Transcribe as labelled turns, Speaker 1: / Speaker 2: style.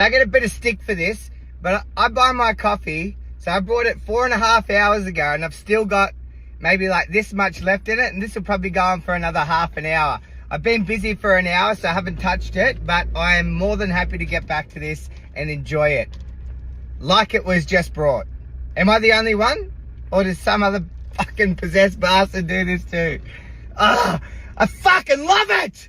Speaker 1: I get a bit of stick for this, but I buy my coffee, so I bought it 4.5 hours ago, and I've still got maybe like this much left in it, and this will probably go on for another half an hour. I've been busy for an hour, so I haven't touched it, but I am more than happy to get back to this and enjoy it like it was just brought. Am I the only one? Or does some other fucking possessed bastard do this too? Ah, I fucking love it!